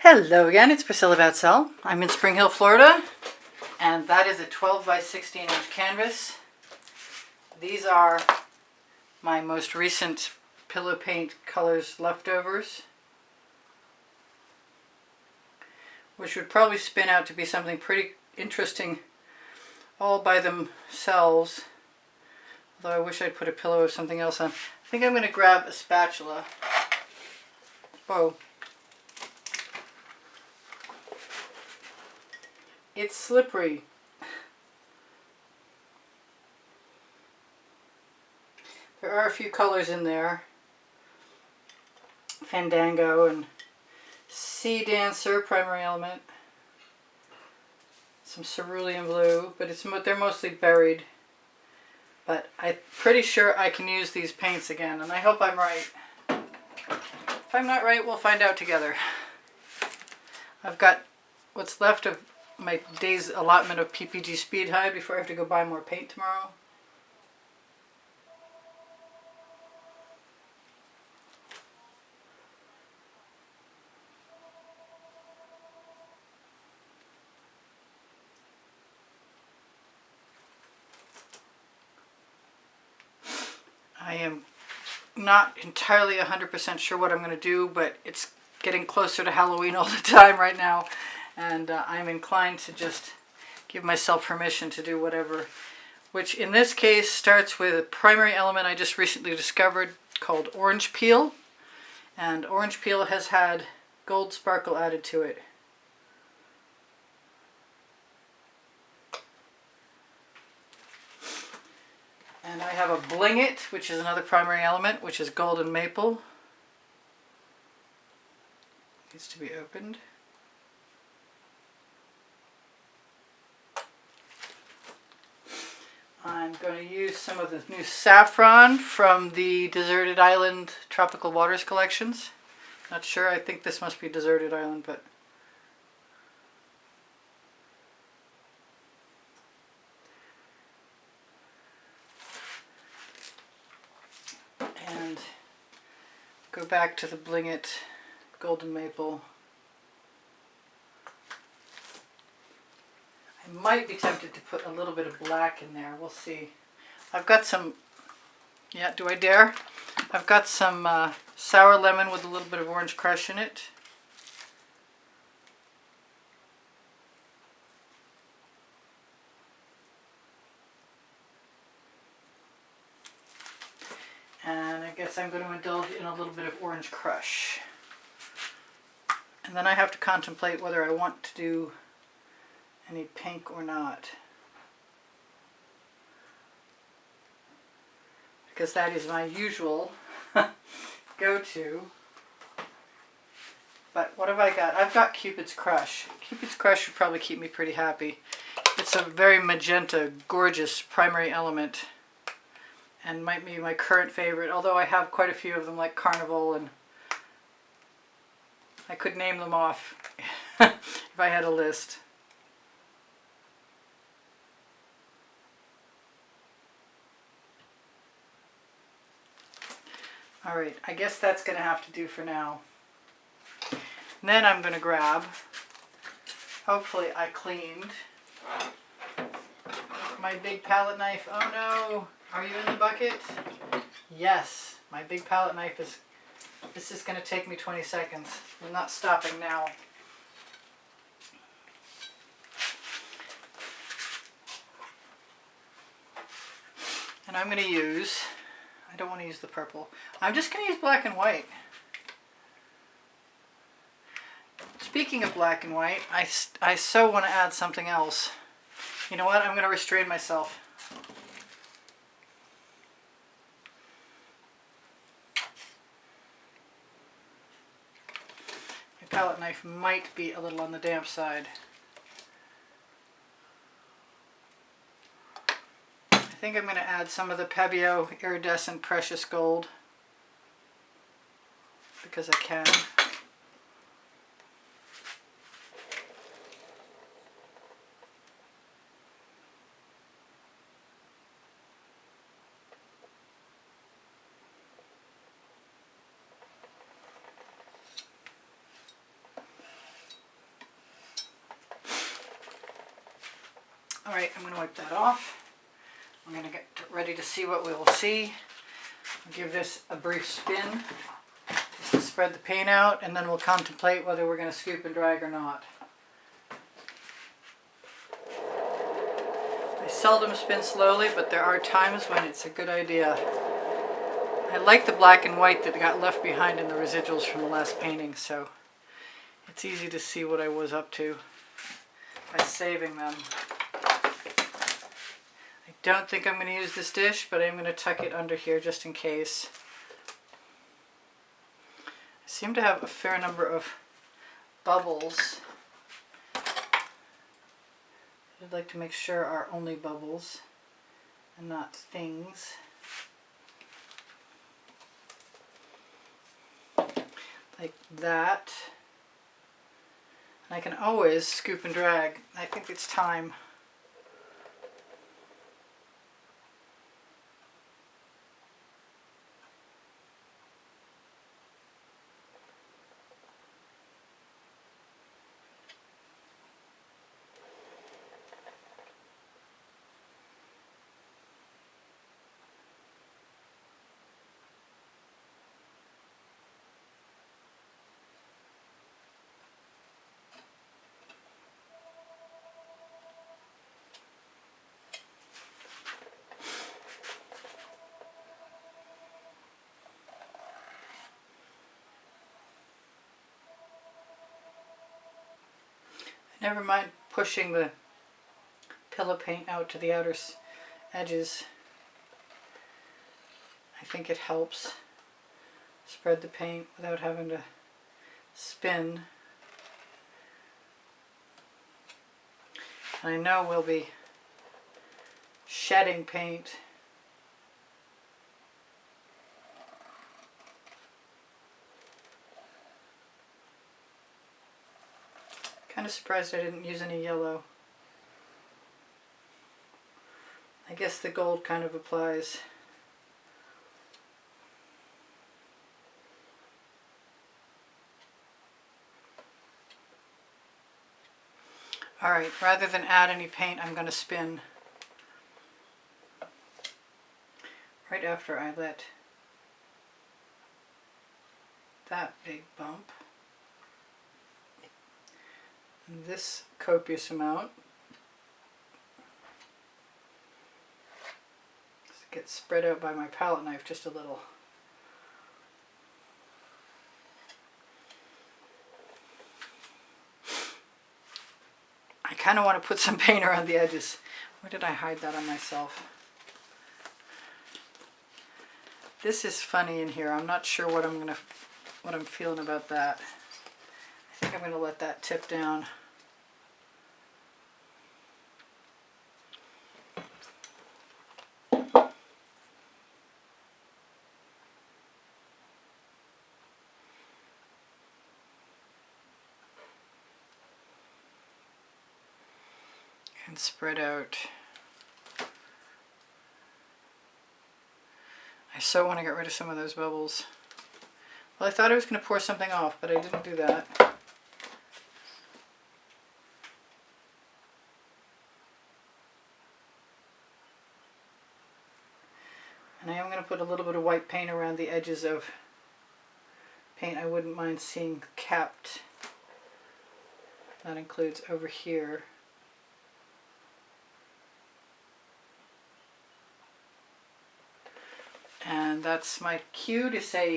Hello again, it's Priscilla Batzell. I'm in Spring Hill, Florida, and that is a 12 by 16 inch canvas. These are my most recent pillow paint colors leftovers, which would probably spin out to be something pretty interesting all by themselves, although I wish I'd put a pillow of something else on. I think I'm going to grab a spatula. Whoa. It's slippery. There are a few colors in there. Fandango and Sea Dancer, Primary Element. Some cerulean blue, but they're mostly buried. But I'm pretty sure I can use these paints again, and I hope I'm right. If I'm not right, we'll find out together. I've got what's left of my day's allotment of PPG Speed Hide before I have to go buy more paint tomorrow. I am not entirely 100% sure what I'm going to do, but it's getting closer to Halloween all the time right now, and I'm inclined to just give myself permission to do whatever, which in this case starts with a primary element I just recently discovered called Orange Peel, and Orange Peel has had Gold Sparkle added to it. And I have a Bling It, which is another primary element, which is gold and maple. Needs to be opened. I'm going to use some of the new saffron from the Deserted Island Tropical Waters collections. Not sure, I think this must be Deserted Island, but and go back to the Bling It Golden Maple. I might be tempted to put a little bit of black in there. We'll see. I've got some, yeah, do I dare? I've got some sour lemon with a little bit of Orange Crush in it. And I guess I'm going to indulge in a little bit of Orange Crush. And then I have to contemplate whether I want to do any pink or not, because that is my usual go-to. But what have I got? I've got Cupids Crush. Cupids Crush would probably keep me pretty happy. It's a very magenta, gorgeous primary element, and might be my current favorite, although I have quite a few of them like Carnival, and I could name them off if I had a list. Alright, I guess that's going to have to do for now. And then I'm going to grab, hopefully I cleaned, my big palette knife. Oh no! Are you in the bucket? Yes, my big palette knife is, this is going to take me 20 seconds. I'm not stopping now. And I'm going to use, I don't want to use the purple. I'm just going to use black and white. Speaking of black and white, I so want to add something else. You know what? I'm going to restrain myself. My palette knife might be a little on the damp side. I think I'm going to add some of the P.E.O. Iridescent Precious Gold, because I can. Alright, I'm going to wipe that off. I'm going to get ready to see what we will see. I'll give this a brief spin just to spread the paint out, and then we'll contemplate whether we're going to scoop and drag or not. I seldom spin slowly, but there are times when it's a good idea. I like the black and white that got left behind in the residuals from the last painting, so it's easy to see what I was up to by saving them. I don't think I'm going to use this dish, but I'm going to tuck it under here just in case. I seem to have a fair number of bubbles. I'd like to make sure are only bubbles and not things. Like that. And I can always scoop and drag. I think it's time. Never mind pushing the pillow paint out to the outer edges. I think it helps spread the paint without having to spin. And I know we'll be shedding paint. Kind of surprised I didn't use any yellow. I guess the gold kind of applies. Alright, rather than add any paint, I'm going to spin. Right after I let that big bump. This copious amount gets spread out by my palette knife just a little. I kind of want to put some paint around the edges. Where did I hide that on myself? This is funny in here. I'm not sure what I'm feeling about that. I think I'm going to let that tip down. And spread out. I so want to get rid of some of those bubbles. Well, I thought I was going to pour something off, but I didn't do that. And I am going to put a little bit of white paint around the edges of paint I wouldn't mind seeing capped. That includes over here. And that's my cue to say